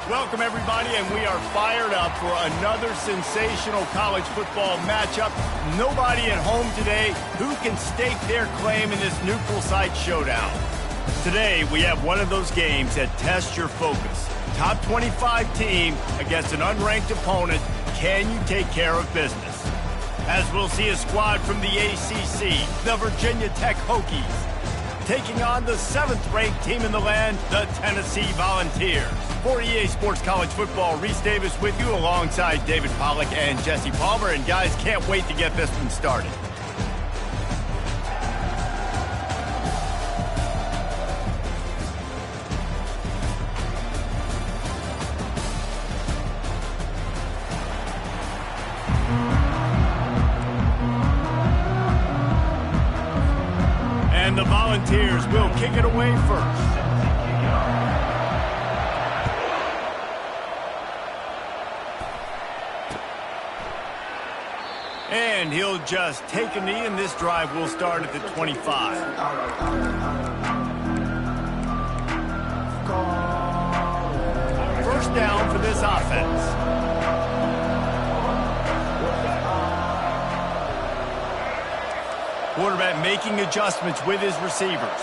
Welcome, everybody, and we are fired up for another sensational college football matchup. Nobody at home today who can stake their claim in this neutral site showdown. Today, we have one of those games that tests your focus. Top 25 team against an unranked opponent. Can you take care of business? As we'll see a squad from the ACC, the Virginia Tech Hokies, taking on the 7th-ranked team in the land, the Tennessee Volunteers. For EA Sports College Football, Reese Davis with you alongside David Pollack and Jesse Palmer. And guys, can't wait to get this one started. And the Volunteers will kick it away first. And he'll just take a knee, and this drive will start at the 25. First down for this offense. Quarterback making adjustments with his receivers.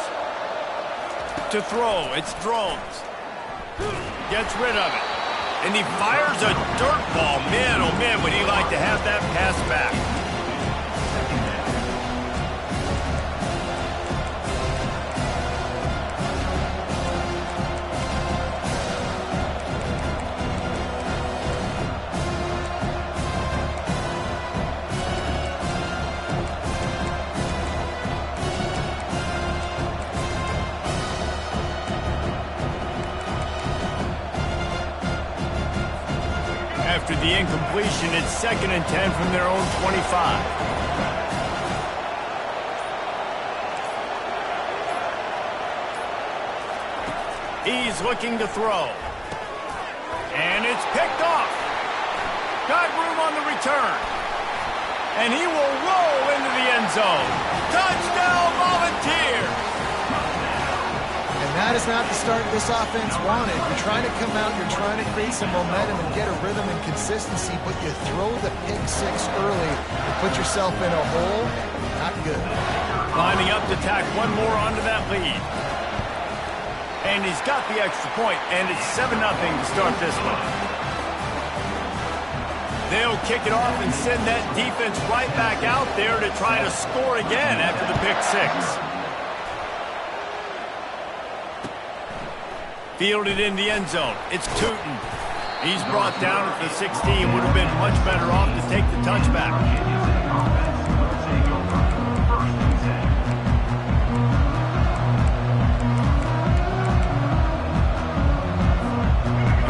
To throw, it's Drones. Gets rid of it. And he fires a dirt ball. Man, oh man, would he like to have that pass back. After the incompletion, it's 2nd and 10 from their own 25. He's looking to throw. And it's picked off. Got room on the return. And he will roll into the end zone. Touchdown, Volunteers! That is not the start this offense wanted. You're trying to come out, you're trying to create some momentum and get a rhythm and consistency, but you throw the pick six early and put yourself in a hole. Not good. Lining up to tack one more onto that lead. And he's got the extra point, and it's 7-0 to start this one. They'll kick it off and send that defense right back out there to try to score again after the pick six. Fielded in the end zone. It's Tootin. He's brought down at the 16. Would have been much better off to take the touchback.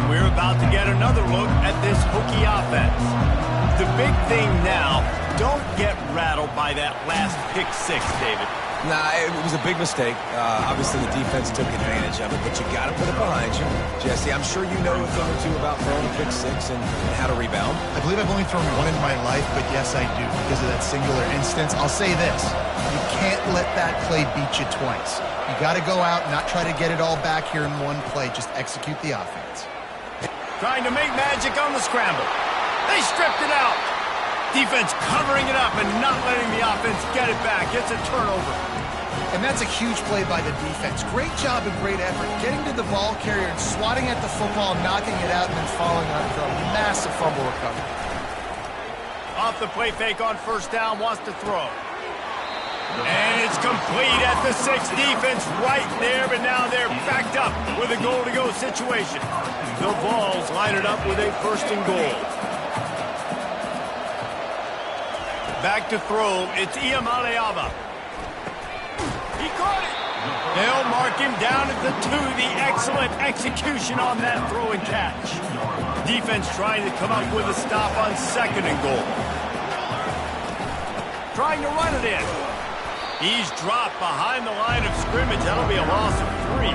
We're about to get another look at this Hokie offense. The big thing now, don't get rattled by that last pick six, David. Nah, it was a big mistake. Obviously, the defense took advantage of it, but you got to put it behind you. Jesse, I'm sure you know a thing or two about throwing a pick six and how to rebound. I believe I've only thrown one in my life, but yes, I do, because of that singular instance. I'll say this. You can't let that play beat you twice. You got to go out and not try to get it all back here in one play. Just execute the offense. Trying to make magic on the scramble. They stripped it out. Defense covering it up and not letting the offense get it back. It's a turnover. And that's a huge play by the defense. Great job and great effort. Getting to the ball carrier and swatting at the football, knocking it out, and then falling on it for a massive fumble recovery. Off the play fake on first down, wants to throw. And it's complete at the 6. Defense right there, but now they're backed up with a goal-to-go situation. The Vols line it up with a 1st and goal. Back to throw, it's Iamaleava. He caught it. They'll mark him down at the 2. The excellent execution on that throw and catch. Defense trying to come up with a stop on 2nd and goal. Trying to run it in. He's dropped behind the line of scrimmage. That'll be a loss of 3.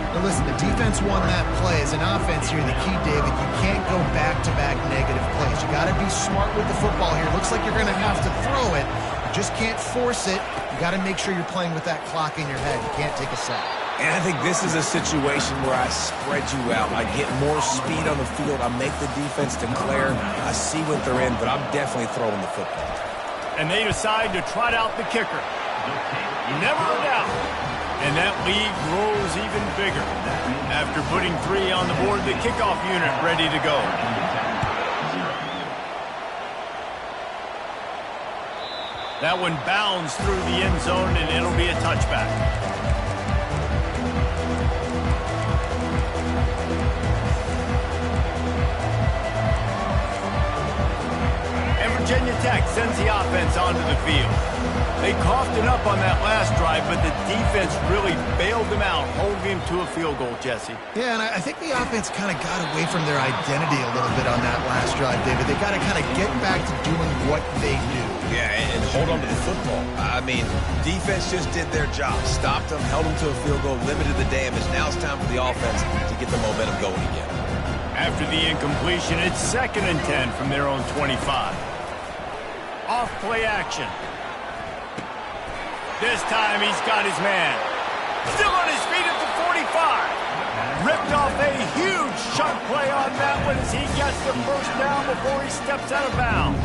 Now listen, the defense won that play. As an offense here, the key, David, you can't go back-to-back negative plays. You got to be smart with the football here. Looks like you're going to have to throw it. You just can't force it. You got to make sure you're playing with that clock in your head. You can't take a sack. And I think this is a situation where I spread you out. I get more speed on the field. I make the defense declare. I see what they're in, but I'm definitely throwing the football. And they decide to trot out the kicker. Never a doubt. And that lead grows even bigger. After putting 3 on the board, the kickoff unit ready to go. That one bounds through the end zone, and it'll be a touchback. And Virginia Tech sends the offense onto the field. They coughed it up on that last drive, but the defense really bailed them out, holding him to a field goal, Jesse. Yeah, and I think the offense kind of got away from their identity a little bit on that last drive, David. They got to kind of get back to doing what they do. Yeah, and hold on to the football. I mean, defense just did their job. Stopped them, held them to a field goal, limited the damage. Now it's time for the offense to get the momentum going again. After the incompletion, it's 2nd and 10 from their own 25. Off play action. This time he's got his man. Still on his feet at the 45. Ripped off a huge chunk play on that one as he gets the first down before he steps out of bounds.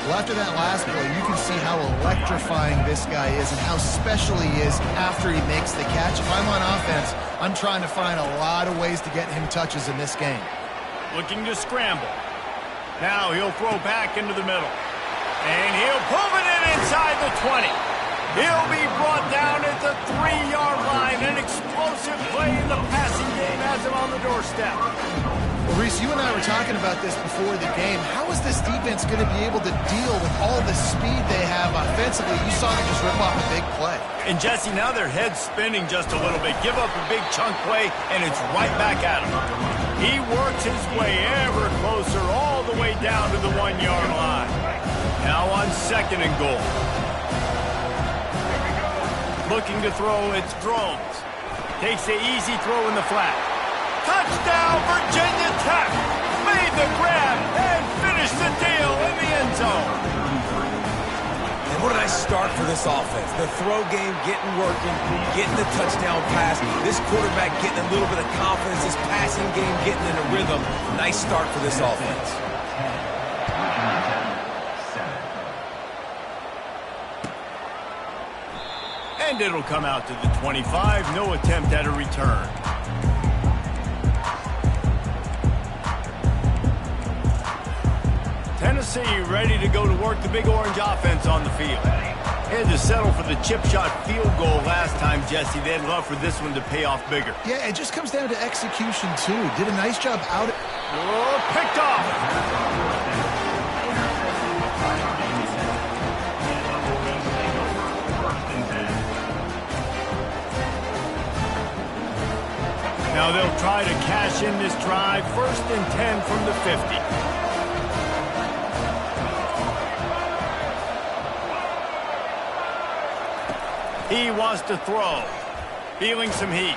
Well, after that last play, you can see how electrifying this guy is and how special he is after he makes the catch. If I'm on offense, I'm trying to find a lot of ways to get him touches in this game. Looking to scramble. Now he'll throw back into the middle. And he'll pull it in inside the 20. He'll be brought down at the 3-yard line. An explosive play in the passing game has him on the doorstep. Well, Reese, you and I were talking about this before the game. How is this defense going to be able to deal with all the speed they have offensively? You saw them just rip off a big play. And, Jesse, now their head's spinning just a little bit. Give up a big chunk play, and it's right back at him. He works his way ever closer all the way down to the 1-yard line. Now on 2nd and goal. Looking to throw, it's Drones. Takes the easy throw in the flat. Touchdown, Virginia Tech! Made the grab and finished the deal in the end zone. And what a nice start for this offense. The throw game getting working, getting the touchdown pass. This quarterback getting a little bit of confidence. This passing game getting in a rhythm. Nice start for this offense. And it'll come out to the 25. No attempt at a return. Tennessee ready to go to work the Big Orange offense on the field. Had to settle for the chip shot field goal last time, Jesse. They'd love for this one to pay off bigger. Yeah, it just comes down to execution, too. Did a nice job out. Oh, picked off. Now they'll try to cash in this drive. 1st and 10 from the 50. He wants to throw. Feeling some heat.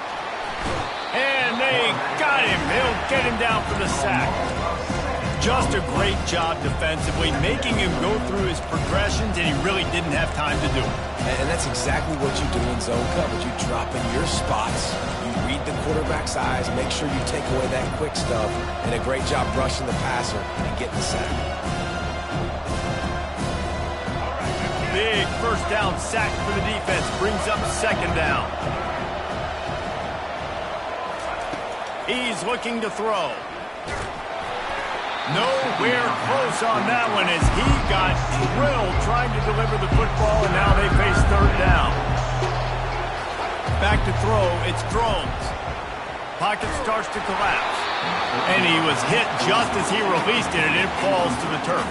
And they got him. They'll get him down for the sack. Just a great job defensively, making him go through his progressions, and he really didn't have time to do it. And that's exactly what you do in zone coverage. You drop in your spots. You read the quarterback's eyes. Make sure you take away that quick stuff. And a great job rushing the passer and getting the sack. Big first down sack for the defense. Brings up 2nd down. He's looking to throw. Nowhere close on that one as he got drilled trying to deliver the football, and now they face 3rd down. Back to throw, it's Drones. Pocket starts to collapse. And he was hit just as he released it, and it falls to the turf.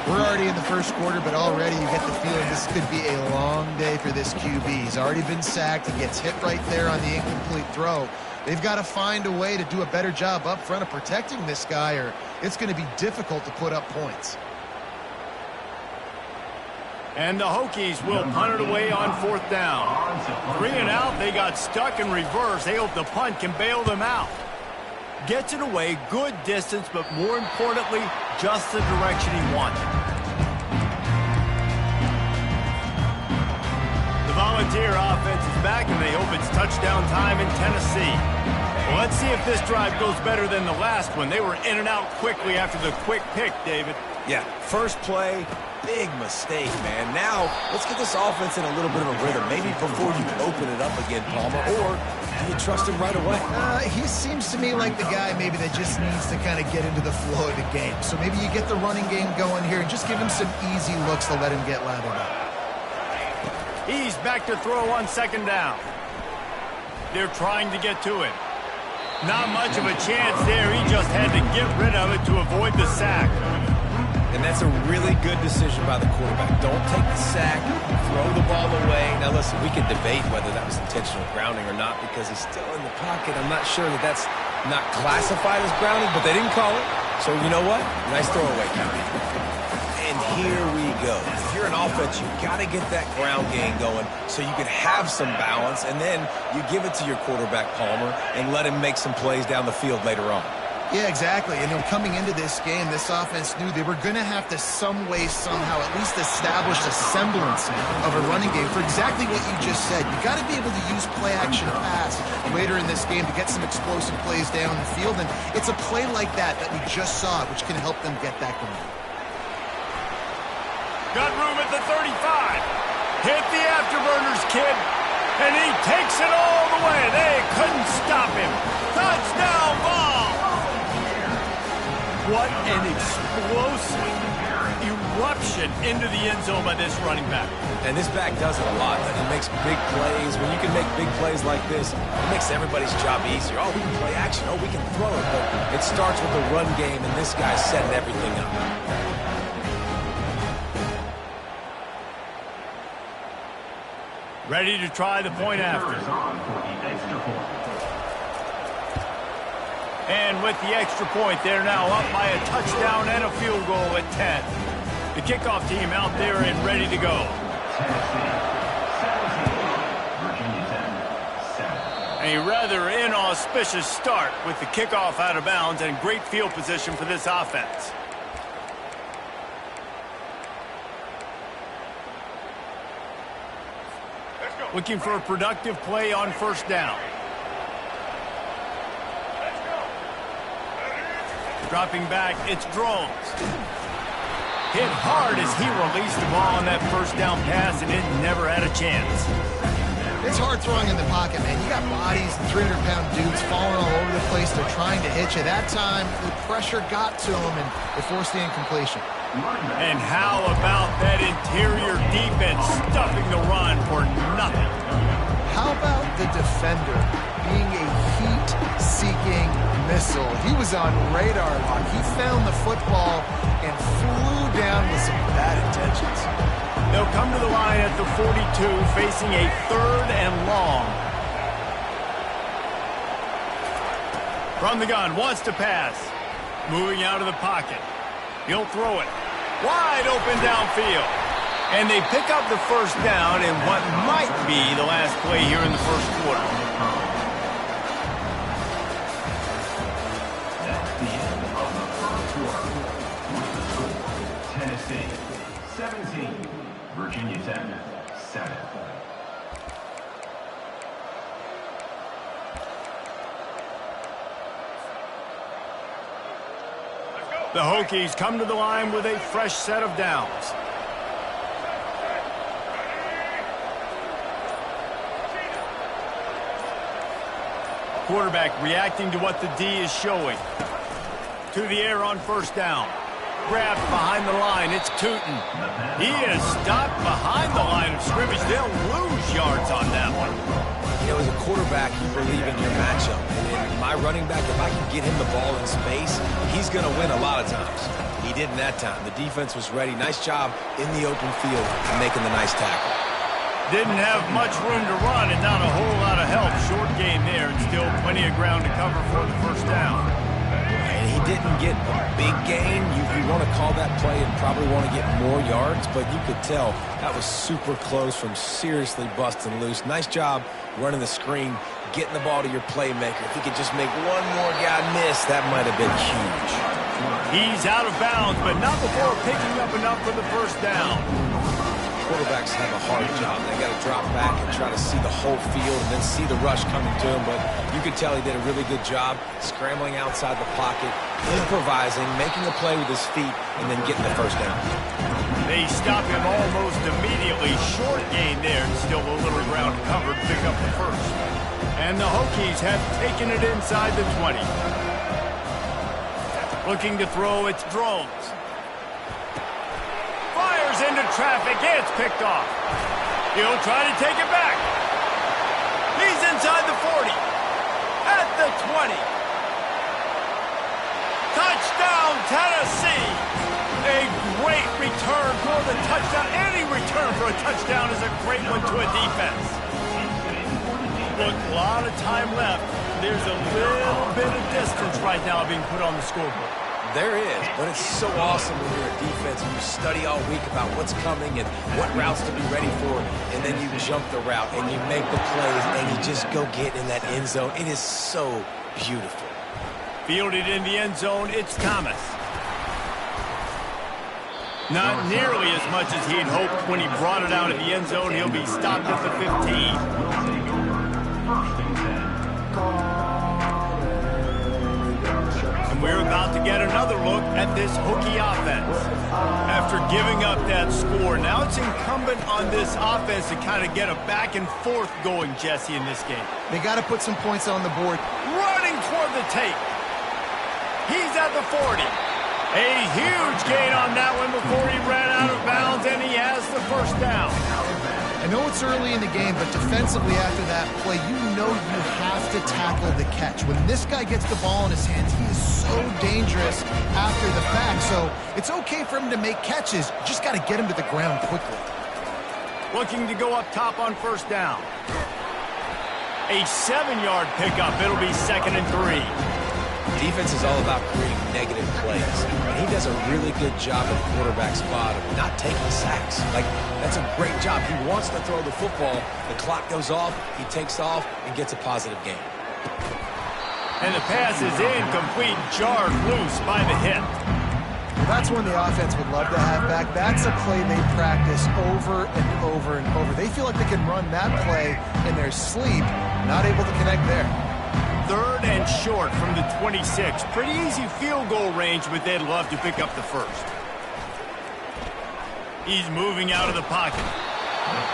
We're already in the first quarter, but already you get the feeling this could be a long day for this QB. He's already been sacked. He gets hit right there on the incomplete throw. They've got to find a way to do a better job up front of protecting this guy, or it's going to be difficult to put up points. And the Hokies will punt it away on 4th down. 3 and out, they got stuck in reverse. They hope the punt can bail them out. Gets it away, good distance, but more importantly, just the direction he wanted. The Frontier offense is back, and they hope it's touchdown time in Tennessee. Well, let's see if this drive goes better than the last one. They were in and out quickly after the quick pick, David. Yeah, first play, big mistake, man. Now, let's get this offense in a little bit of a rhythm. Maybe before you open it up again, Palmer, or do you trust him right away? He seems to me like the guy maybe that just needs to kind of get into the flow of the game. So maybe you get the running game going here and just give him some easy looks to let him get lathered up. He's back to throw on second down. They're trying to get to it. Not much of a chance there. He just had to get rid of it to avoid the sack. And that's a really good decision by the quarterback. Don't take the sack, throw the ball away. Now, listen, we can debate whether that was intentional grounding or not because he's still in the pocket. I'm not sure that that's not classified as grounding, but they didn't call it. So, you know what? Nice throwaway, County. And here we go. If you're an offense, you've got to get that ground game going so you can have some balance, and then you give it to your quarterback, Palmer, and let him make some plays down the field later on. Yeah, exactly. And coming into this game, this offense knew they were going to have to some way, somehow, at least establish a semblance of a running game for exactly what you just said. You got to be able to use play-action pass later in this game to get some explosive plays down the field. And it's a play like that we just saw, which can help them get that going. Got room at the 35. Hit the afterburners, kid. And he takes it all the way. They couldn't stop him. Touchdown ball. What an explosive eruption into the end zone by this running back. And this back does it a lot. He makes big plays. When you can make big plays like this, it makes everybody's job easier. Oh, we can play action. Oh, we can throw it. But it starts with the run game, and this guy's setting everything up. Ready to try the point after. And with the extra point, they're now up by a touchdown and a field goal at 10. The kickoff team out there and ready to go. A rather inauspicious start with the kickoff out of bounds and great field position for this offense. Looking for a productive play on first down. Dropping back, it's Drones. Hit hard as he released the ball on that first down pass, and it never had a chance. It's hard throwing in the pocket, man. You got bodies and 300-pound dudes falling all over the place. They're trying to hit you. That time, the pressure got to them, and they forced the incompletion. And how about that interior defense stuffing the run for nothing? How about the defender being a heat-seeking missile? He was on radar lock. He found the football and flew down with some bad intentions. They'll come to the line at the 42, facing a 3rd and long. From the gun, wants to pass. Moving out of the pocket. He'll throw it. Wide open downfield. And they pick up the first down in what might be the last play here in the first quarter. That's the end of the first quarter. Tennessee, 17. Virginia Tech, 7. The Hokies come to the line with a fresh set of downs. Quarterback reacting to what the D is showing. To the air on first down. Grabbed behind the line, it's Tootin. He is stopped behind the line of scrimmage. They'll lose yards on that one. You know, as a quarterback, you believe in your matchup. And in my running back, if I can get him the ball in space, he's going to win a lot of times. He didn't that time. The defense was ready. Nice job in the open field and making the nice tackle. Didn't have much room to run and not a whole lot of help. Short game there, and still plenty of ground to cover for the first down. And he didn't get a big gain. You want to call that play and probably want to get more yards, but you could tell that was super close from seriously busting loose. Nice job running the screen, getting the ball to your playmaker. If he could just make one more guy miss, that might have been huge. He's out of bounds, but not before picking up enough for the first down. quarterbacks have a hard job. They got to drop back and try to see the whole field and then see the rush coming to him. But you could tell he did a really good job scrambling outside the pocket, improvising, making a play with his feet, and then getting the first down. They stop him almost immediately. Short gain there, and still a little ground covered. Pick up the first. And the Hokies have taken it inside the 20. Looking to throw, it's Drones. Fires into traffic, it's picked off. He'll try to take it back. He's inside the 40. At the 20. Touchdown, Tennessee. A great return for the touchdown. Any return for a touchdown is a great one to a defense. Look, a lot of time left. There's a little bit of distance right now being put on the scoreboard. There is, but it's so awesome when you're a defense and you study all week about what's coming and what routes to be ready for, and then you jump the route and you make the plays and you just go get in that end zone. It is so beautiful. Fielded in the end zone, it's Thomas. Not nearly as much as he'd hoped when he brought it out of the end zone. He'll be stopped at the 15. And we're about to get another look at this Hokie offense. After giving up that score, now it's incumbent on this offense to kind of get a back and forth going, Jesse, in this game. They got to put some points on the board. Running toward the tape. He's at the 40. A huge gain on that one before he ran out of bounds, and he has the first down. I know it's early in the game, but defensively after that play, you know you have to tackle the catch. When this guy gets the ball in his hands, he is so dangerous after the fact. So it's okay for him to make catches. You just got to get him to the ground quickly. Looking to go up top on first down. A 7-yard pickup. It'll be 2nd and 3. Defense is all about creating negative plays. And he does a really good job at the quarterback spot of not taking sacks. Like, that's a great job. He wants to throw the football. The clock goes off, he takes off, and gets a positive gain. And the pass is incomplete, jarred loose by the hit. Well, that's one the offense would love to have back. That's a play they practice over and over and over. They feel like they can run that play in their sleep, not able to connect there. 3rd and short from the 26. Pretty easy field goal range, but they'd love to pick up the first. He's moving out of the pocket.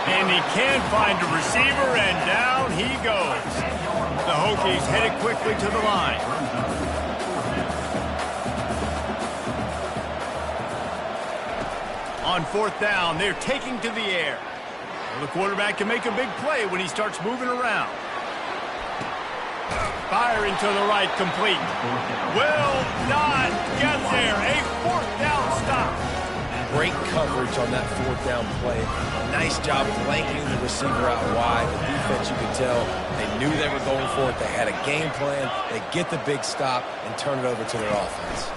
And he can find a receiver, and down he goes. The Hokies headed quickly to the line. On 4th down, they're taking to the air. Well, the quarterback can make a big play when he starts moving around. Firing to the right, complete. Will not get there. A 4th down stop. Great coverage on that 4th down play. Nice job flanking the receiver out wide. The defense, you could tell, they knew they were going for it. They had a game plan. They get the big stop and turn it over to their offense.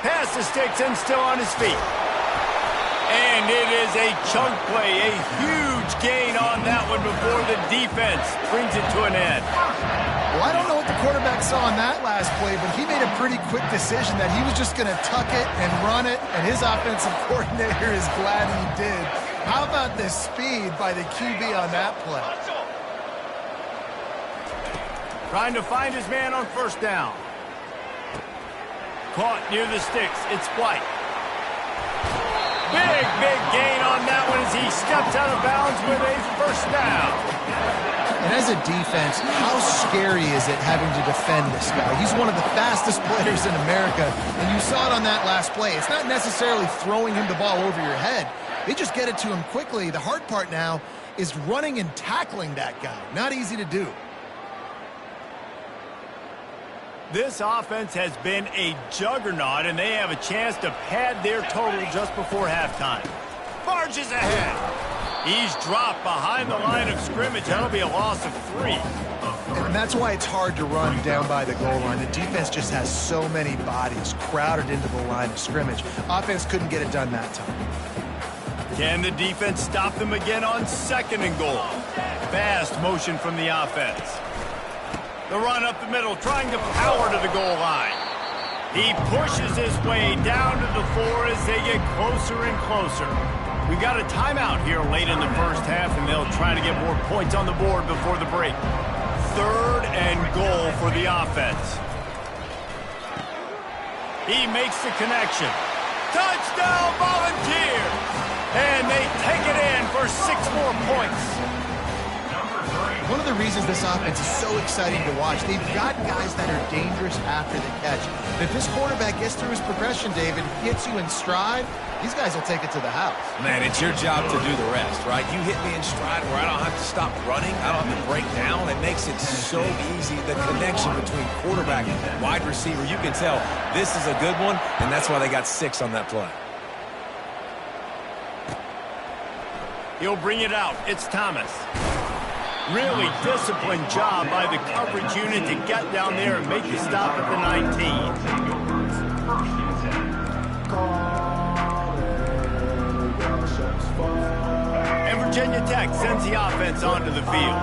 Pass to Sticks still on his feet. And it is a chunk play, a huge gain on that one before the defense brings it to an end. Well, I don't know what the quarterback saw on that last play, but he made a pretty quick decision that he was just going to tuck it and run it, and his offensive coordinator is glad he did. How about the speed by the QB on that play? Trying to find his man on first down. Caught near the sticks. It's White. Big gain on that one as he steps out of bounds with a first down. And as a defense, how scary is it having to defend this guy? He's one of the fastest players in America, and you saw it on that last play. It's not necessarily throwing him the ball over your head. They just get it to him quickly. The hard part now is running and tackling that guy. Not easy to do. This offense has been a juggernaut, and they have a chance to pad their total just before halftime. Barges ahead. He's dropped behind the line of scrimmage. That'll be a loss of 3. And that's why it's hard to run down by the goal line. The defense just has so many bodies crowded into the line of scrimmage. Offense couldn't get it done that time. Can the defense stop them again on 2nd and goal? Fast motion from the offense. The run up the middle, trying to power to the goal line. He pushes his way down to the floor as they get closer and closer. We've got a timeout here late in the first half, and they'll try to get more points on the board before the break. 3rd and goal for the offense. He makes the connection. Touchdown, Volunteers! And they take it in for 6 more points. One of the reasons this offense is so exciting to watch, they've got guys that are dangerous after the catch. If this quarterback gets through his progression, David, hits you in stride, these guys will take it to the house. Man, it's your job to do the rest, right? You hit me in stride where I don't have to stop running. I don't have to break down. It makes it so easy. The connection between quarterback and wide receiver, you can tell this is a good one, and that's why they got 6 on that play. He'll bring it out. It's Thomas. Really disciplined job by the coverage unit to get down there and make the stop at the 19. And Virginia Tech sends the offense onto the field.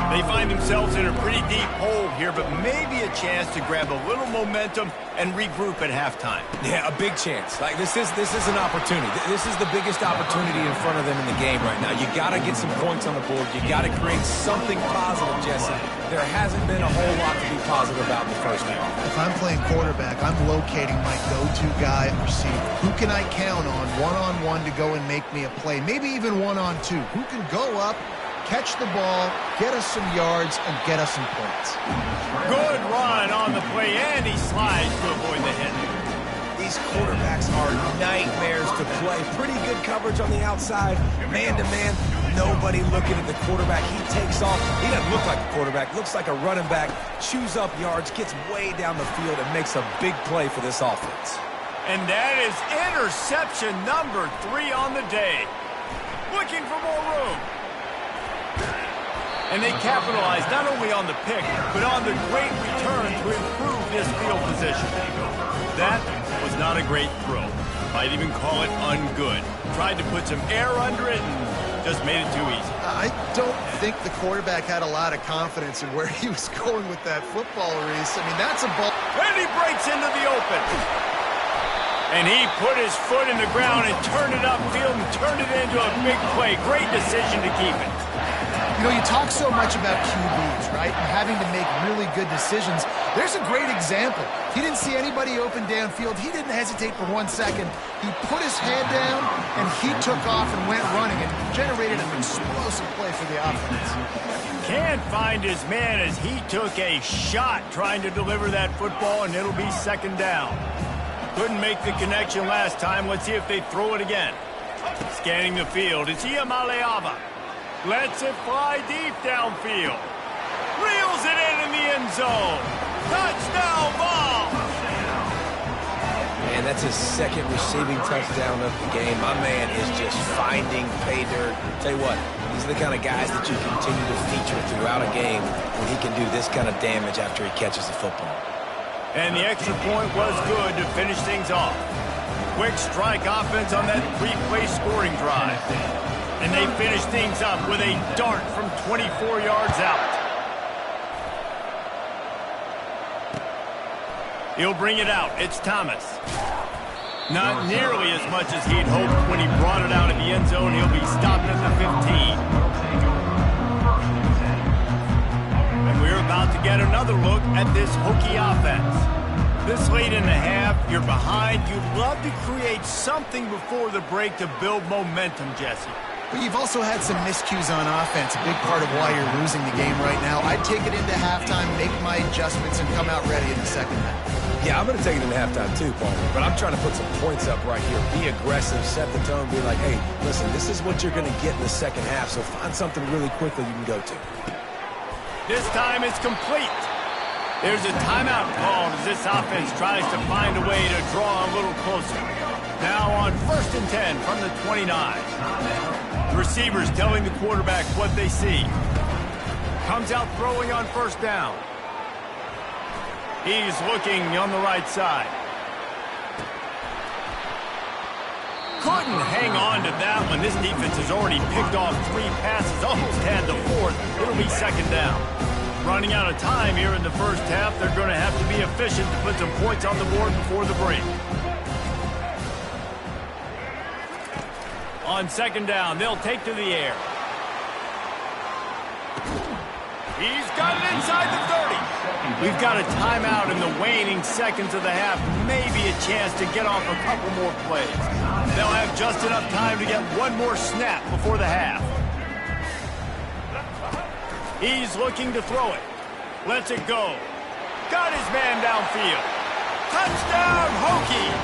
They find themselves in a pretty deep hole here, but maybe a chance to grab a little momentum and regroup at halftime. Yeah, a big chance. Like this is an opportunity. This is the biggest opportunity in front of them in the game right now. You got to get some points on the board. You got to create something positive, Jesse. There hasn't been a whole lot to be positive about in the first half. If I'm playing quarterback, I'm locating my go-to guy at receiver. Who can I count on one-on-one to go and make me a play? Maybe even one-on-two. Who can go up, catch the ball, get us some yards, and get us some points. Good run on the play, and he slides to avoid the hit. These quarterbacks are nightmares to play. Pretty good coverage on the outside, man-to-man. Nobody looking at the quarterback. He takes off. He doesn't look like a quarterback. Looks like a running back. Chews up yards, gets way down the field, and makes a big play for this offense. And that is interception number 3 on the day. Looking for more room. And they capitalize not only on the pick, but on the great return to improve this field position. That was not a great throw. Might even call it ungood. Tried to put some air under it and just made it too easy. I don't think the quarterback had a lot of confidence in where he was going with that football, Reese. I mean, that's a ball. And he breaks into the open. And he put his foot in the ground and turned it upfield and turned it into a big play. Great decision to keep it. You know, you talk so much about QBs, right, and having to make really good decisions. There's a great example. He didn't see anybody open downfield. He didn't hesitate for 1 second. He put his head down, and he took off and went running and generated an explosive play for the offense. Can't find his man as he took a shot trying to deliver that football, and it'll be 2nd down. Couldn't make the connection last time. Let's see if they throw it again. Scanning the field, it's Iamaleava. Lets it fly deep downfield. Reels it in the end zone. Touchdown ball. Man, that's his 2nd receiving touchdown of the game. My man is just finding pay dirt. Tell you what, these are the kind of guys that you continue to feature throughout a game when he can do this kind of damage after he catches the football. And the extra point was good to finish things off. Quick strike offense on that 3-play scoring drive. And they finish things up with a dart from 24 yards out. He'll bring it out. It's Thomas. Not nearly as much as he'd hoped when he brought it out in the end zone. He'll be stopped at the 15. And we're about to get another look at this Hokie offense. This late in the half, you're behind. You'd love to create something before the break to build momentum, Jesse. But you've also had some miscues on offense, a big part of why you're losing the game right now. I'd take it into halftime, make my adjustments, and come out ready in the 2nd half. Yeah, I'm going to take it into halftime too, Paul. But I'm trying to put some points up right here. Be aggressive, set the tone, be like, hey, listen, this is what you're going to get in the 2nd half, so find something really quickly you can go to. This time it's complete. There's a timeout called as this offense tries to find a way to draw a little closer. Now on 1st and 10 from the 29. Receivers telling the quarterback what they see. Comes out throwing on 1st down. He's looking on the right side. Couldn't hang on to that one. This defense has already picked off 3 passes, almost had the 4th. It'll be 2nd down. Running out of time here in the first half, they're going to have to be efficient to put some points on the board before the break. On second down, they'll take to the air. He's got it inside the 30. We've got a timeout in the waning seconds of the half. Maybe a chance to get off a couple more plays. They'll have just enough time to get one more snap before the half. He's looking to throw it. Lets it go. Got his man downfield. Touchdown, Hokies!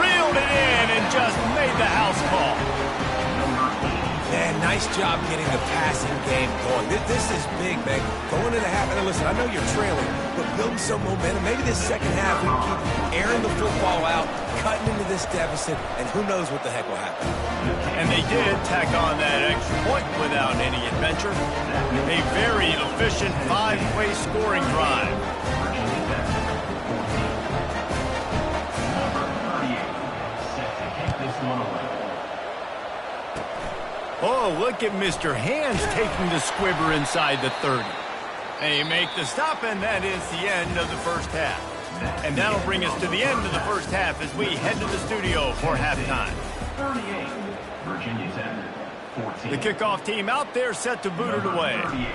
Reeled it in and just made the house call. Man, nice job getting the passing game going. This is big, man. Going into half, and listen, I know you're trailing, but building some momentum. Maybe this second half we can keep airing the football out, cutting into this deficit, and who knows what the heck will happen. And they did tack on that extra point without any adventure. A very efficient 5-play scoring drive. Oh, look at Mr. Hands taking the squibber inside the 30. They make the stop, and that is the end of the first half. And that'll bring us to the end of the first half as we head to the studio for halftime. 38, Virginia 10, 14. The kickoff team out there set to boot it away. 38,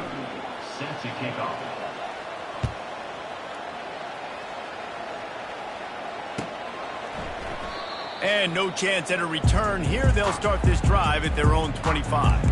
set to kick off. And no chance at a return here. They'll start this drive at their own 25.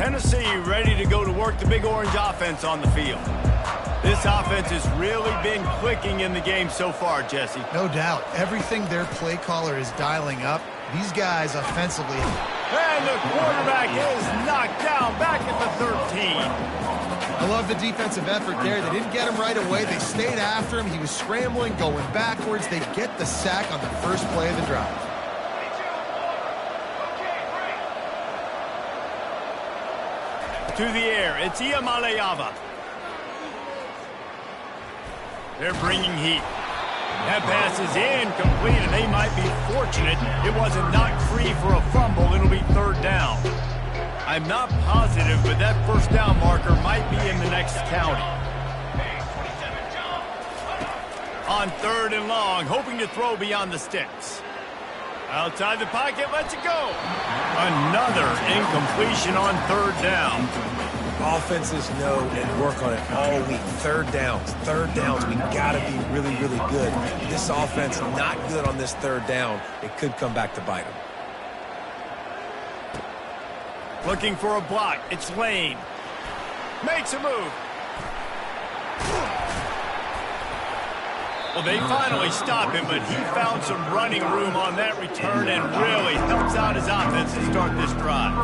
Tennessee ready to go to work the Big Orange offense on the field. This offense has really been clicking in the game so far, Jesse. No doubt. Everything their play caller is dialing up, these guys offensively. And the quarterback is knocked down back at the 13. I love the defensive effort there. They didn't get him right away. They stayed after him. He was scrambling, going backwards. They get the sack on the first play of the drive. To the air, it's Iamaleava. They're bringing heat. That pass is incomplete, and they might be fortunate it wasn't knocked free for a fumble. It'll be third down. I'm not positive, but that first down marker might be in the next county. On third and long, hoping to throw beyond the sticks. Outside the pocket, lets it go. Another incompletion on third down. Offenses know and work on it all week. Third downs. We got to be really, really good. This offense not good on this third down. It could come back to bite them. Looking for a block. It's Lane. Makes a move. Well, they finally stop him, but he found some running room on that return and really helps out his offense to start this drive.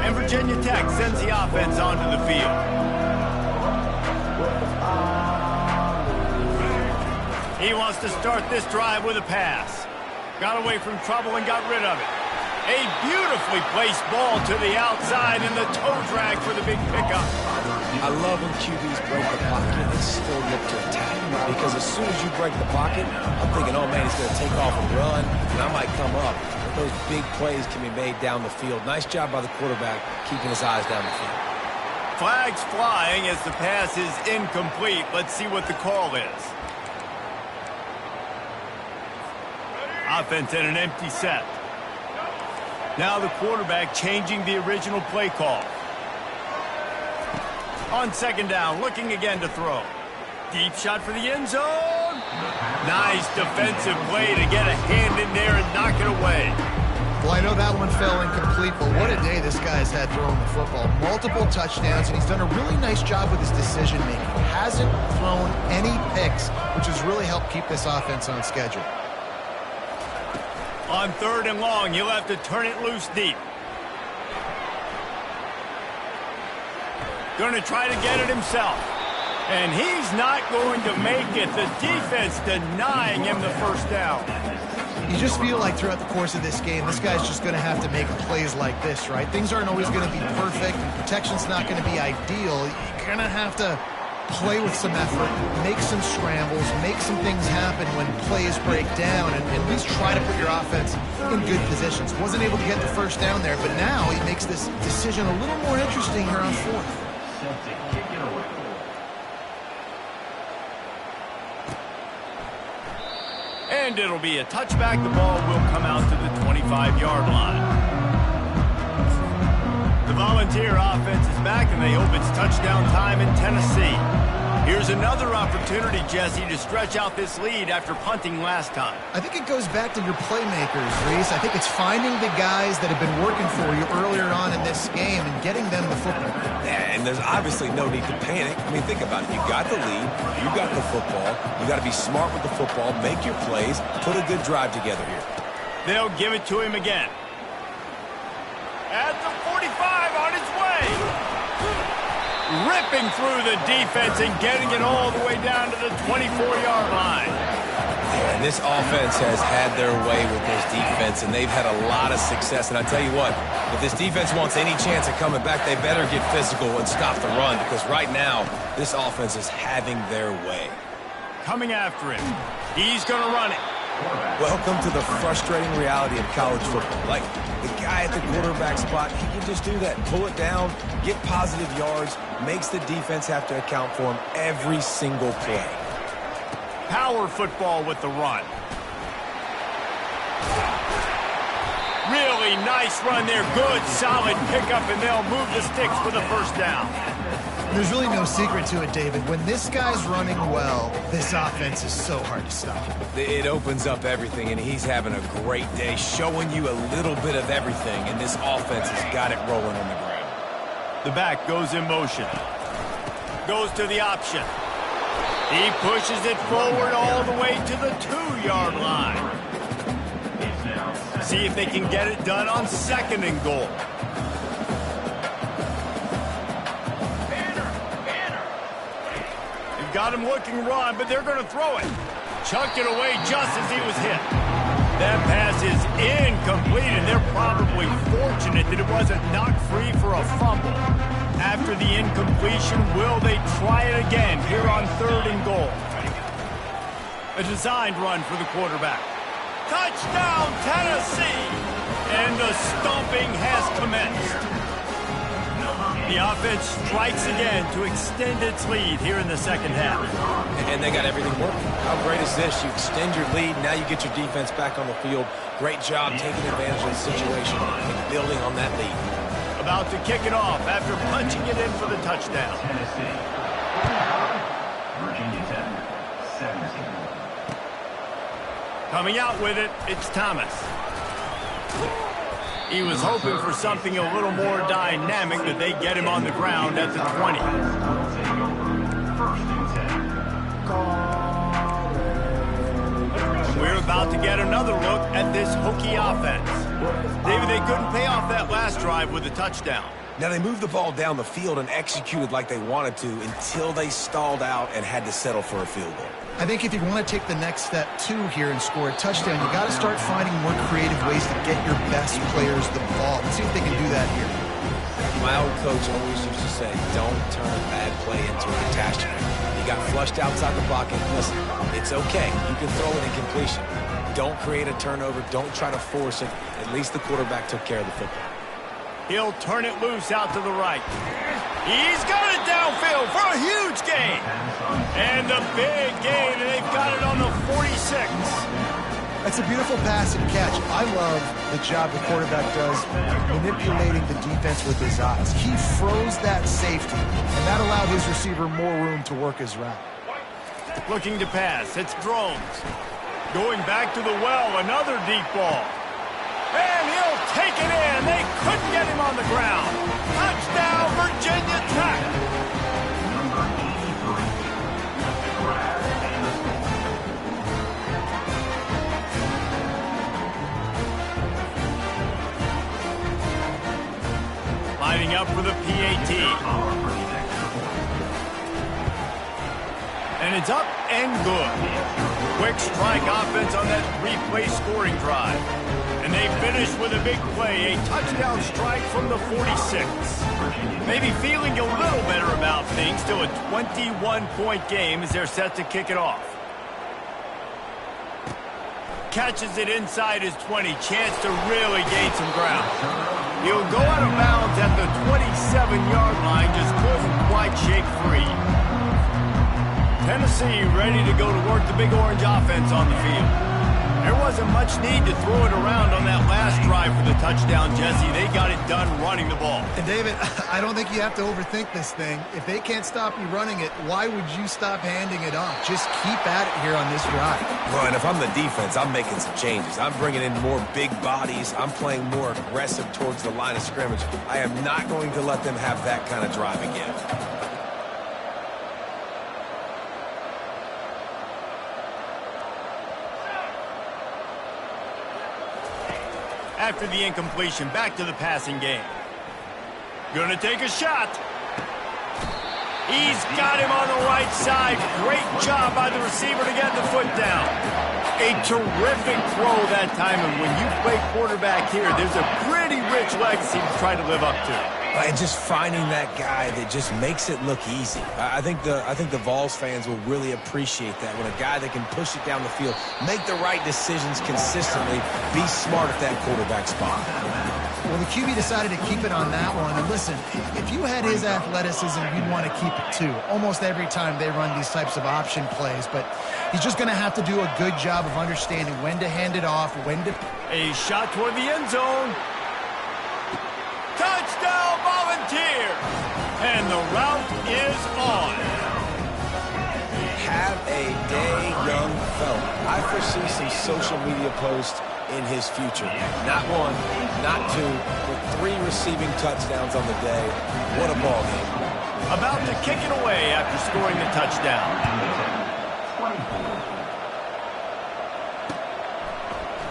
And Virginia Tech sends the offense onto the field. He wants to start this drive with a pass. Got away from trouble and got rid of it. A beautifully placed ball to the outside and the toe drag for the big pickup. I love when QBs break the pocket and still look to attack. Because as soon as you break the pocket, I'm thinking, oh man, he's going to take off and run, and I might come up. But those big plays can be made down the field. Nice job by the quarterback keeping his eyes down the field. Flags flying as the pass is incomplete. Let's see what the call is. Offense at an empty set. Now the quarterback changing the original play call. On second down, looking again to throw. Deep shot for the end zone. Nice defensive play to get a hand in there and knock it away. Well, I know that one fell incomplete, but what a day this guy's had throwing the football. Multiple touchdowns, and he's done a really nice job with his decision-making. Hasn't thrown any picks, which has really helped keep this offense on schedule. On 3rd and long, he'll have to turn it loose deep. Going to try to get it himself. And he's not going to make it. The defense denying him the first down. You just feel like throughout the course of this game, this guy's just going to have to make plays like this, right? Things aren't always going to be perfect. Protection's not going to be ideal. You're going to have to play with some effort, make some scrambles, make some things happen when plays break down, and at least try to put your offense in good positions. Wasn't able to get the first down there, but now he makes this decision a little more interesting here on 4th. And it'll be a touchback. The ball will come out to the 25-yard line. The Volunteer offense is back, and they hope it's touchdown time in Tennessee. Here's another opportunity, Jesse, to stretch out this lead after punting last time. I think it goes back to your playmakers, Reese. I think it's finding the guys that have been working for you earlier on in this game and getting them the football. Yeah, and there's obviously no need to panic. I mean, think about it. You got the lead. You got the football. You got to be smart with the football, make your plays, put a good drive together here. They'll give it to him again. At the 45, on its way. Ripping through the defense and getting it all the way down to the 24-yard line. Yeah, and this offense has had their way with this defense, and they've had a lot of success. And I tell you what, if this defense wants any chance of coming back, they better get physical and stop the run, because right now, this offense is having their way. Coming after him. He's going to run it. Welcome to the frustrating reality of college football. Like, the guy at the quarterback spot, he can just do that. Pull it down, get positive yards, makes the defense have to account for him every single play. Power football with the run. Really nice run there. Good, solid pickup, and they'll move the sticks for the first down. There's really no secret to it, David. When this guy's running well, this offense is so hard to stop. It opens up everything, and he's having a great day, showing you a little bit of everything, and this offense has got it rolling on the ground. The back goes in motion. Goes to the option. He pushes it forward all the way to the 2-yard line. See if they can get it done on 2nd and goal. Got him looking run, but they're going to throw it. Chucked it away just as he was hit. That pass is incomplete, and they're probably fortunate that it wasn't knocked free for a fumble. After the incompletion, will they try it again here on 3rd and goal? A designed run for the quarterback. Touchdown, Tennessee! And the stomping has commenced. The offense strikes again to extend its lead here in the 2nd half. And they got everything working. How great is this? You extend your lead, now you get your defense back on the field. Great job taking advantage of the situation and building on that lead. About to kick it off after punching it in for the touchdown. Tennessee. Virginia Tech, 17. Coming out with it, it's Thomas. He was hoping for something a little more dynamic, but they get him on the ground at the 20. We're about to get another look at this Hokie offense. David, they couldn't pay off that last drive with a touchdown. Now, they moved the ball down the field and executed like they wanted to until they stalled out and had to settle for a field goal. I think if you want to take the next step, too, here and score a touchdown, you got to start finding more creative ways to get your best players the ball. Let's see if they can do that here. My old coach always used to say, don't turn a bad play into a catastrophe. You got flushed outside the pocket. Listen, it's okay. You can throw it in completion. Don't create a turnover. Don't try to force it. At least the quarterback took care of the football. He'll turn it loose out to the right. He's got it downfield for a huge gain. And a big gain, and they've got it on the 46. That's a beautiful pass and catch. I love the job the quarterback does manipulating the defense with his eyes. He froze that safety, and that allowed his receiver more room to work his route. Looking to pass. It's Drones. Going back to the well. Another deep ball. And he'll take it in. They couldn't get him on the ground. Touchdown, Virginia Tech. Lining up for the PAT. And it's up and good. Quick strike offense on that three-play scoring drive. And they finish with a big play, a touchdown strike from the 46. Maybe feeling a little better about things. Still a 21-point game as they're set to kick it off. Catches it inside his 20. Chance to really gain some ground. He'll go out of bounds at the 27-yard line. Just couldn't quite shake free. Tennessee ready to go to work the Big Orange offense on the field. There wasn't much need to throw it around on that last drive for the touchdown, Jesse. They got it done running the ball. And, David, I don't think you have to overthink this thing. If they can't stop you running it, why would you stop handing it off? Just keep at it here on this drive. Well, and if I'm the defense, I'm making some changes. I'm bringing in more big bodies. I'm playing more aggressive towards the line of scrimmage. I am not going to let them have that kind of drive again. After the incompletion, back to the passing game. Gonna take a shot. He's got him on the right side. Great job by the receiver to get the foot down. A terrific throw that time, and when you play quarterback here, there's a pretty rich legacy to try to live up to. And just finding that guy that just makes it look easy. I think the Vols fans will really appreciate that, when a guy that can push it down the field, make the right decisions consistently, be smart at that quarterback spot. Well, the QB decided to keep it on that one. And listen, if you had his athleticism, you'd want to keep it too. Almost every time they run these types of option plays. But he's just going to have to do a good job of understanding when to hand it off, when to... A shot toward the end zone. Touchdown, Volunteer! And the route is on. Have a day, young fella. I foresee some social media posts in his future. Not one, not two, but 3 receiving touchdowns on the day. What a ball game. About to kick it away after scoring the touchdown.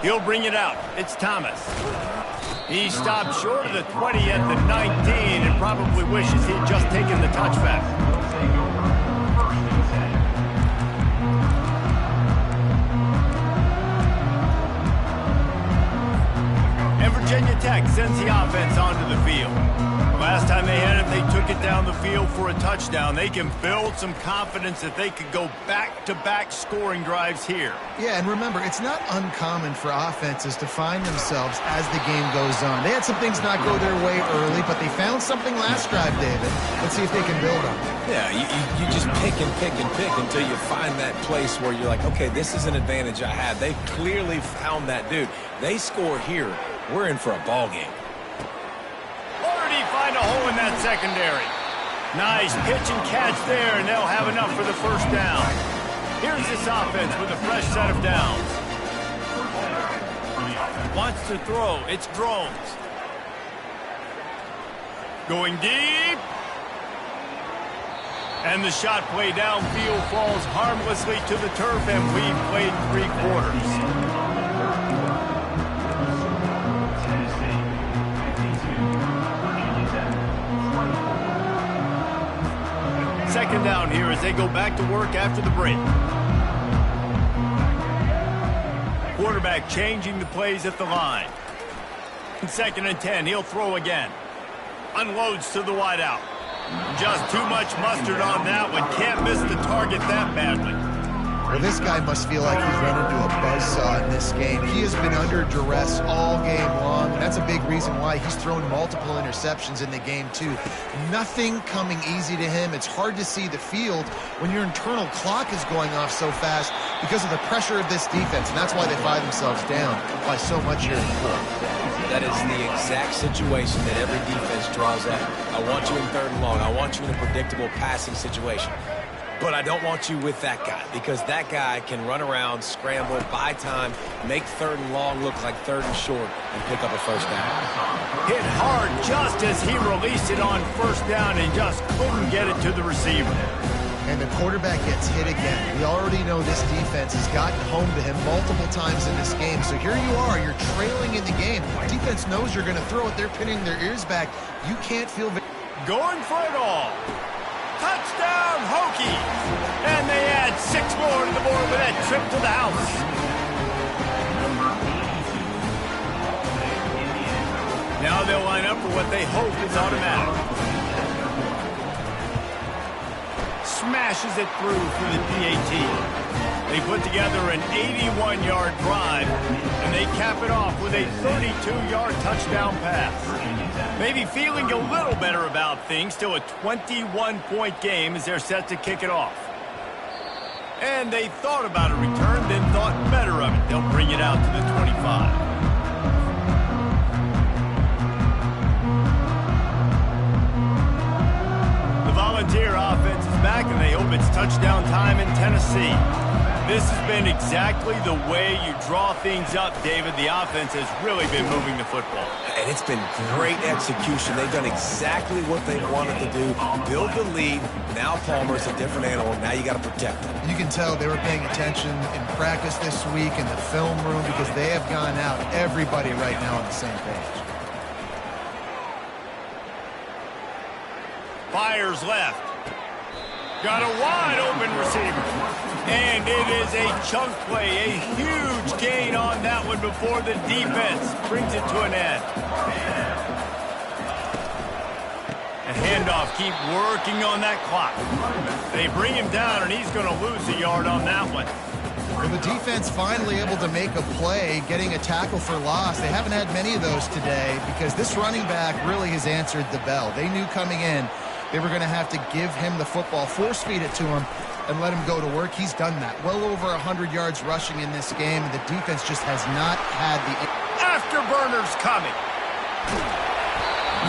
He'll bring it out. It's Thomas. He stopped short of the 20 at the 19 and probably wishes he'd just taken the touchback. And Virginia Tech sends the offense onto the field. Last time they had it, they took it down the field for a touchdown. They can build some confidence that they could go back-to-back scoring drives here. Yeah, and remember, it's not uncommon for offenses to find themselves as the game goes on. They had some things not go their way early, but they found something last drive, David. Let's see if they can build on it. Yeah, you just pick and pick and pick until you find that place where you're like, okay, this is an advantage I have. They clearly found that dude. They score here, we're in for a ball game. Find a hole in that secondary. Nice pitch and catch there, and they'll have enough for the first down. Here's this offense with a fresh set of downs. Wants to throw. It's Drones. Going deep. And the shot play downfield falls harmlessly to the turf, and we've played 3 quarters. Second down here as they go back to work after the break. Quarterback changing the plays at the line. 2nd and 10, he'll throw again. Unloads to the wideout. Just too much mustard on that one. Can't miss the target that badly. Well, this guy must feel like he's run into a buzzsaw in this game. He has been under duress all game long, and that's a big reason why he's thrown multiple interceptions in the game, too. Nothing coming easy to him. It's hard to see the field when your internal clock is going off so fast because of the pressure of this defense, and that's why they find themselves down by so much here in the fourth. That is the exact situation that every defense draws at. I want you in 3rd and long. I want you in a predictable passing situation. But I don't want you with that guy, because that guy can run around, scramble, buy time, make 3rd and long look like 3rd and short, and pick up a first down. Hit hard just as he released it on first down and just couldn't get it to the receiver. And the quarterback gets hit again. We already know this defense has gotten home to him multiple times in this game. So here you are, you're trailing in the game. Defense knows you're going to throw it. They're pinning their ears back. You can't feel... Going for it all. Touchdown, Hokies! And they add 6 more to the board with that trip to the house. Now they'll line up for what they hope is automatic. Smashes it through for the PAT. They put together an 81-yard drive, and they cap it off with a 32-yard touchdown pass. Maybe feeling a little better about things. Still a 21-point game as they're set to kick it off. And they thought about a return, then thought better of it. They'll bring it out to the 25. Volunteer offense is back, and they hope it's touchdown time in Tennessee. This has been exactly the way you draw things up, David. The offense has really been moving the football. And it's been great execution. They've done exactly what they wanted to do. Build the lead. Now Palmer's a different animal. Now you got to protect him. You can tell they were paying attention in practice this week in the film room because they have gone out, everybody right now on the same page. Fires left. Got a wide open receiver. And it is a chunk play, a huge gain on that one before the defense brings it to an end. A handoff, keep working on that clock. They bring him down, and he's going to lose a yard on that one. Well, the defense finally able to make a play, getting a tackle for loss. They haven't had many of those today because this running back really has answered the bell. They knew coming in they were going to have to give him the football, force feed it to him, and let him go to work. He's done that. Well over 100 yards rushing in this game, and the defense just has not had the... Afterburners coming.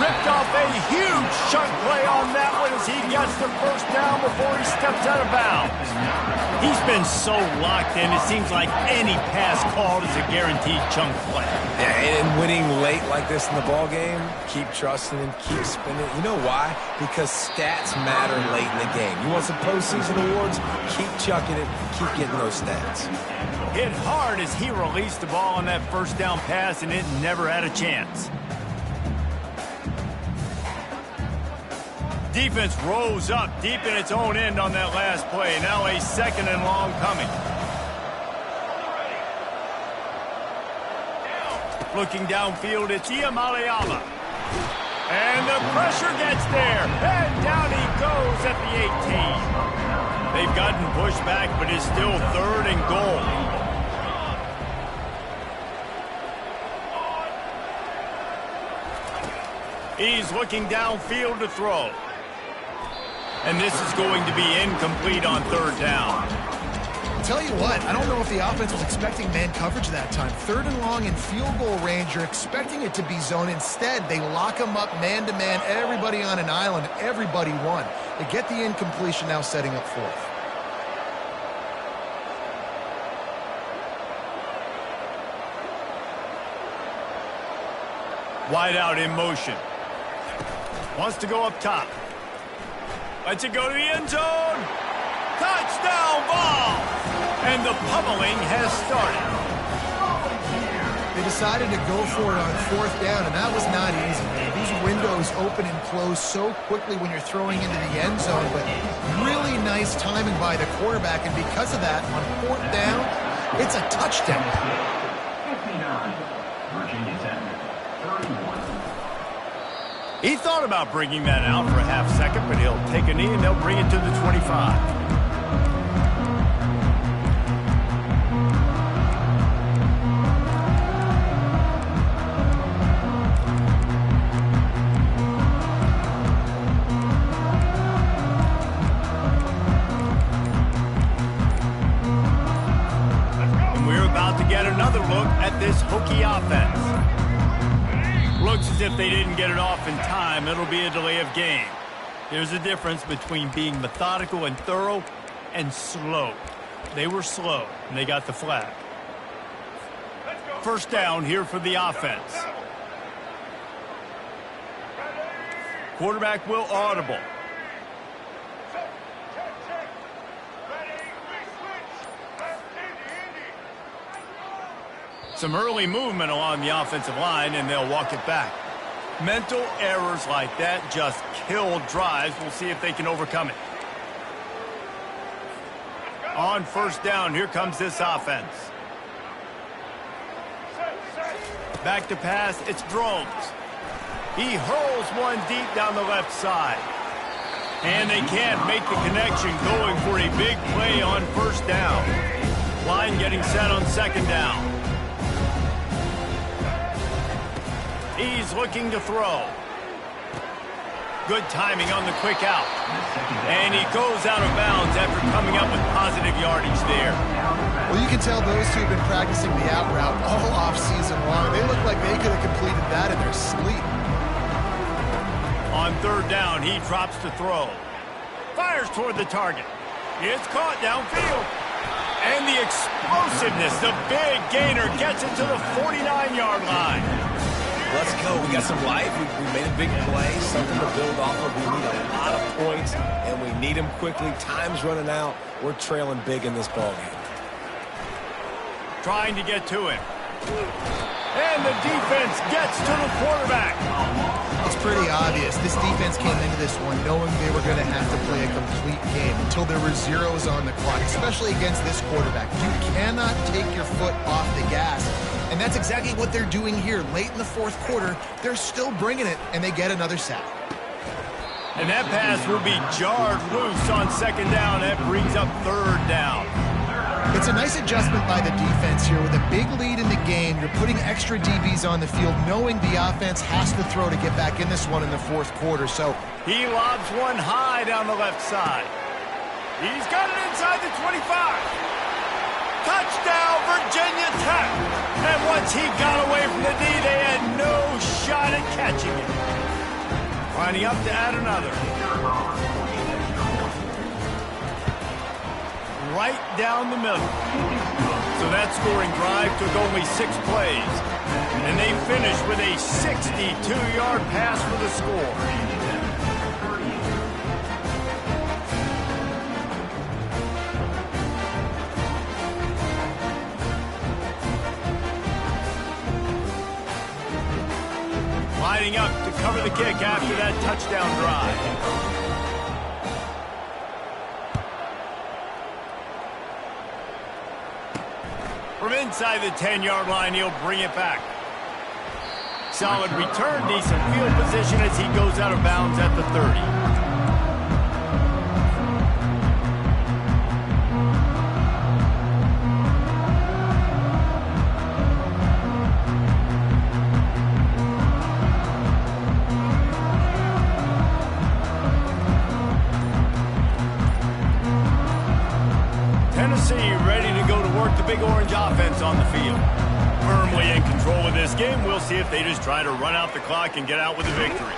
Ripped off a huge chunk play on that one as he gets the first down before he steps out of bounds. He's been so locked in, it seems like any pass called is a guaranteed chunk play. Yeah, and winning late like this in the ball game, keep trusting and keep spinning. You know why? Because stats matter late in the game. You want some postseason awards? Keep chucking it, keep getting those stats. Hit hard as he released the ball on that first down pass, and it never had a chance. Defense rose up deep in its own end on that last play. Now a 2nd and long coming. Looking downfield, it's Iamaleava. And the pressure gets there. And down he goes at the 18. They've gotten pushed back, but it's still 3rd and goal. He's looking downfield to throw. And this is going to be incomplete on 3rd down. Tell you what, I don't know if the offense was expecting man coverage that time. 3rd and long in field goal range, you're expecting it to be zone. Instead, they lock them up man-to-man, everybody on an island, everybody won. They get the incompletion, now setting up 4th. Wide out in motion. Wants to go up top. Lets it go to the end zone. Touchdown ball! And the pummeling has started. They decided to go for it on 4th down, and that was not easy. These windows open and close so quickly when you're throwing into the end zone, but really nice timing by the quarterback, and because of that, on 4th down, it's a touchdown. 59, Virginia Tech, 31. He thought about bringing that out for a half second, but he'll take a knee and they'll bring it to the 25. And we're about to get another look at this Hokie offense. Looks as if they didn't get it off in time. It'll be a delay of game. There's a difference between being methodical and thorough and slow. They were slow, and they got the flag. First down here for the offense. Quarterback will audible. Some early movement along the offensive line, and they'll walk it back. Mental errors like that just kill drives. We'll see if they can overcome it. On first down, here comes this offense. Back to pass, it's Drones. He hurls one deep down the left side. And they can't make the connection, going for a big play on first down. Line getting set on second down. He's looking to throw. Good timing on the quick out. And he goes out of bounds after coming up with positive yardage there. Well, you can tell those two have been practicing the out route all off-season long. They look like they could have completed that in their sleep. On third down, he drops to throw. Fires toward the target. It's caught downfield. And the explosiveness, the big gainer, gets it to the 49-yard line. Let's go. We got some life. We made a big play, something to build off of. We need a lot of points, and we need them quickly. Time's running out. We're trailing big in this ballgame. Trying to get to him. And the defense gets to the quarterback. It's pretty obvious. This defense came into this one knowing they were going to have to play a complete game until there were zeros on the clock, especially against this quarterback. You cannot take your foot off the gas. And that's exactly what they're doing here. Late in the fourth quarter, they're still bringing it, and they get another sack. And that pass will be jarred loose on second down. That brings up third down. It's a nice adjustment by the defense here. With a big lead in the game, you're putting extra DBs on the field, knowing the offense has to throw to get back in this one in the fourth quarter. So he lobs one high down the left side. He's got it inside the 25. Touchdown, Virginia Tech. And once he got away from the D, they had no shot at catching it. Lining up to add another. Right down the middle. So that scoring drive took only 6 plays. And they finished with a 62-yard pass for the score. Lining up to cover the kick after that touchdown drive. From inside the 10-yard line, he'll bring it back. Solid return, decent field position as he goes out of bounds at the 30. Ready to go to work the big orange offense on the field. Firmly in control of this game. We'll see if they just try to run out the clock and get out with a victory.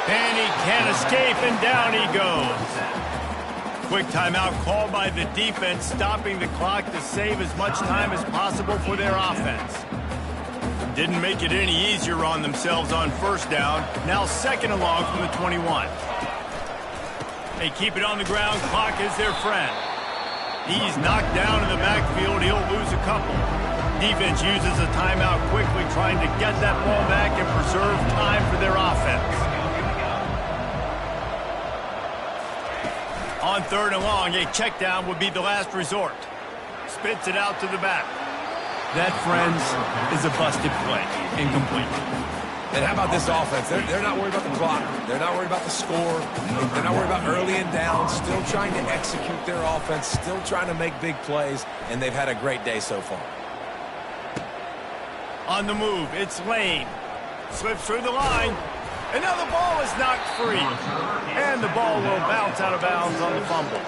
And he can't escape, and down he goes. Quick timeout called by the defense, stopping the clock to save as much time as possible for their offense. Didn't make it any easier on themselves on first down. Now second and long from the 21. They keep it on the ground. Clock is their friend. He's knocked down in the backfield. He'll lose a couple. Defense uses a timeout quickly, trying to get that ball back and preserve time for their offense. On third and long, a check down would be the last resort. Spits it out to the back. That, friends, is a busted play. Incomplete. And how about this offense? They're not worried about the clock. They're not worried about the score. They're not worried about early and down. Still trying to execute their offense. Still trying to make big plays. And they've had a great day so far. On the move, it's Lane. Slips through the line. And now the ball is knocked free. And the ball will bounce out of bounds on the fumble.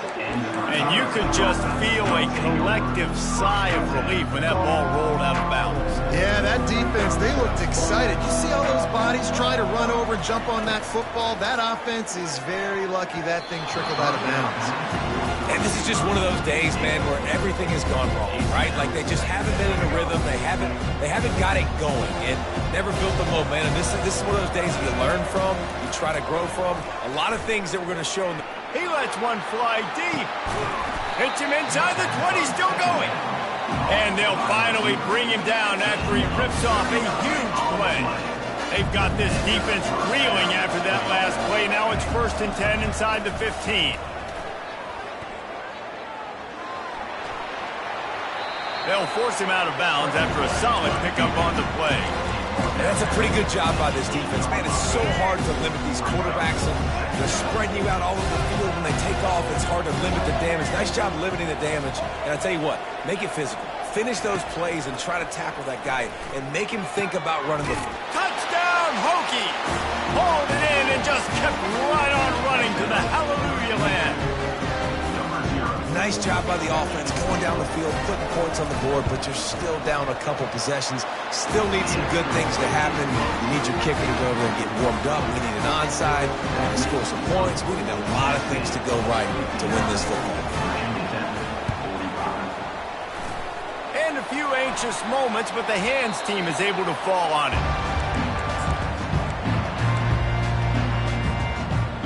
And you could just feel a collective sigh of relief when that ball rolled out of bounds. Yeah, that defense, they looked excited. You see all those bodies try to run over, jump on that football? That offense is very lucky that thing trickled out of bounds. And this is just one of those days, man, where everything has gone wrong, right? Like they just haven't been in a rhythm. They haven't got it going and never built the momentum. This is one of those days that you learn from, you try to grow from. A lot of things that we're going to show. He lets one fly deep. Hits him inside the 20, still going. And they'll finally bring him down after he rips off a huge play. They've got this defense reeling after that last play. Now it's 1st and 10 inside the 15. They'll force him out of bounds after a solid pickup on the play. And that's a pretty good job by this defense. Man, it's so hard to limit these quarterbacks, and they're spreading you out all over the field. When they take off, it's hard to limit the damage. Nice job limiting the damage. And I tell you what, make it physical. Finish those plays and try to tackle that guy and make him think about running the field. Touchdown, Hokie! Hauled it in and just kept right on running to the hallelujah land. Nice job by the offense going down the field, putting points on the board, but you're still down a couple possessions. Still need some good things to happen. You need your kicker to go over there and get warmed up. We need an onside. We need to score some points. We need a lot of things to go right to win this football. And a few anxious moments, but the hands team is able to fall on it.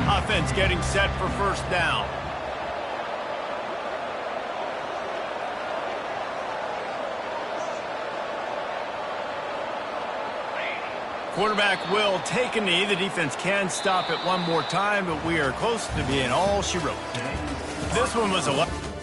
Offense getting set for 1st down. Quarterback will take a knee. The defense can stop it one more time, but we are close to being all she wrote. This one was a lot.